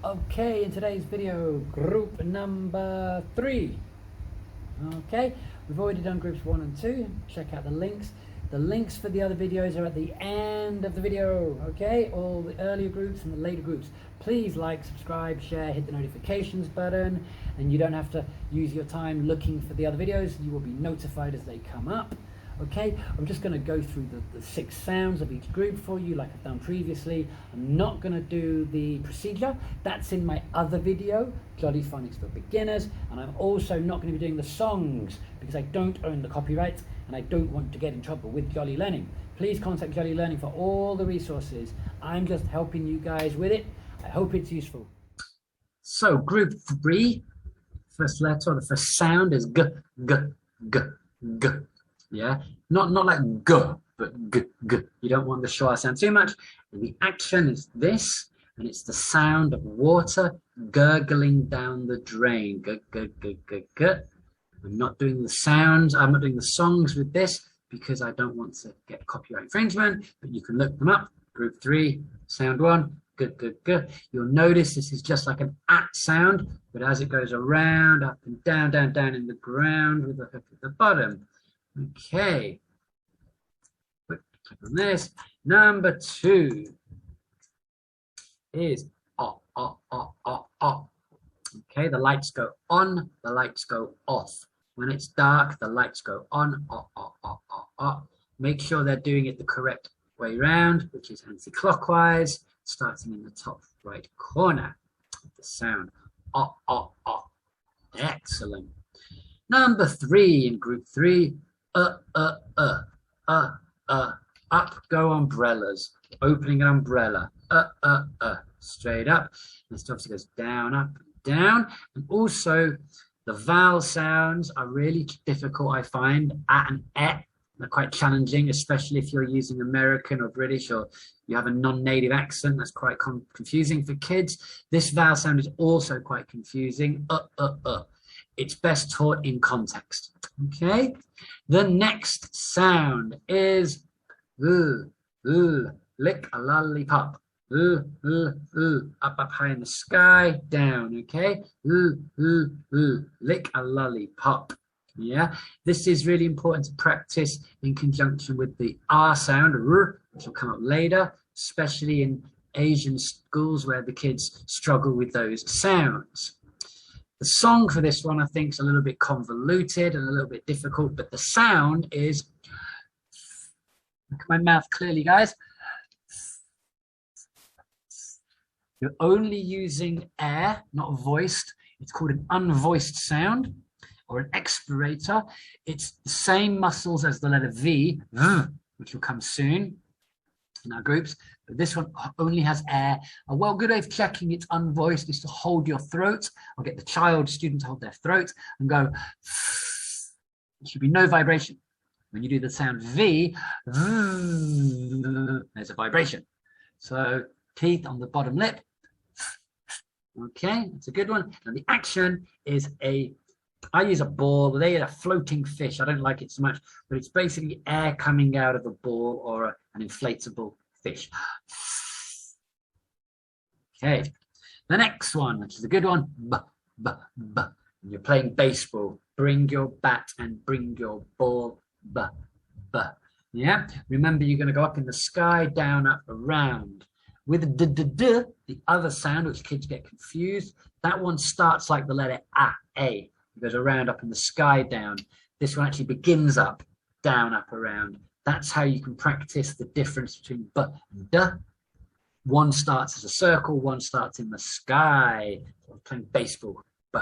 Okay, in today's video, group number 3. Okay, we've already done groups 1 and 2. Check out the links. The links for the other videos are at the end of the video. Okay, all the earlier groups and the later groups. Please like, subscribe, share, hit the notifications button, and you don't have to use your time looking for the other videos. You will be notified as they come up. Okay, I'm just going to go through the 6 sounds of each group for you like I've done previously. I'm not going to do the procedure. That's in my other video, Jolly Phonics for Beginners, and I'm also not going to be doing the songs because I don't own the copyright and I don't want to get in trouble with Jolly Learning. Please contact Jolly Learning for all the resources. I'm just helping you guys with it. I hope it's useful. So group 3, first letter or the first sound is g, g, g, g. Yeah, not like g, but g, g. You don't want the schwa sound too much. And the action is this, and it's the sound of water gurgling down the drain. G, g, g, g, g. I'm not doing the sounds. I'm not doing the songs with this because I don't want to get copyright infringement. But you can look them up. Group 3, sound 1, g, g, g. You'll notice this is just like an at sound, but as it goes around, up and down, down, down in the ground with the hook at the bottom. Okay, click on this. Number 2 is oh, oh, oh, oh, oh. Okay, the lights go on, the lights go off. When it's dark, the lights go on, oh, oh, oh, oh, oh. Make sure they're doing it the correct way around, which is anti-clockwise, starting in the top right corner of the sound. Oh, oh, oh. Excellent. Number 3 in group 3. Up go umbrellas, opening an umbrella, straight up. This obviously goes down, up, down. And also the vowel sounds are really difficult, I find. At and et, they're quite challenging, especially if you're using American or British or you have a non-native accent. That's quite confusing for kids. This vowel sound is also quite confusing. It's best taught in context. Okay, the next sound is lick a lollipop. Up high in the sky, down. Okay, lick a lollipop. Yeah, this is really important to practice in conjunction with the R sound, which will come up later, especially in Asian schools where the kids struggle with those sounds. The song for this one, I think, is a little bit convoluted and a little bit difficult, but the sound is, look at my mouth clearly, guys. You're only using air, not voiced. It's called an unvoiced sound or an expirator. It's the same muscles as the letter V, which will come soon in our groups, but this one only has air. A well good way of checking it's unvoiced is to hold your throat. I'll get the student to hold their throat and go. There should be no vibration. When you do the sound V, there's a vibration. So teeth on the bottom lip. Okay, that's a good one. And the action is I use a ball. They are a floating fish. I don't like it so much, but it's basically air coming out of a ball or an inflatable fish. Okay, the next one, which is a good one. And you're playing baseball. Bring your bat and bring your ball. Yeah, remember you're going to go up in the sky, down, up, around. With the other sound, which kids get confused, that one starts like the letter A. It goes around, up in the sky, down. This one actually begins up, down, up, around. That's how you can practice the difference between b and d. One starts as a circle, one starts in the sky. I'm playing baseball. B,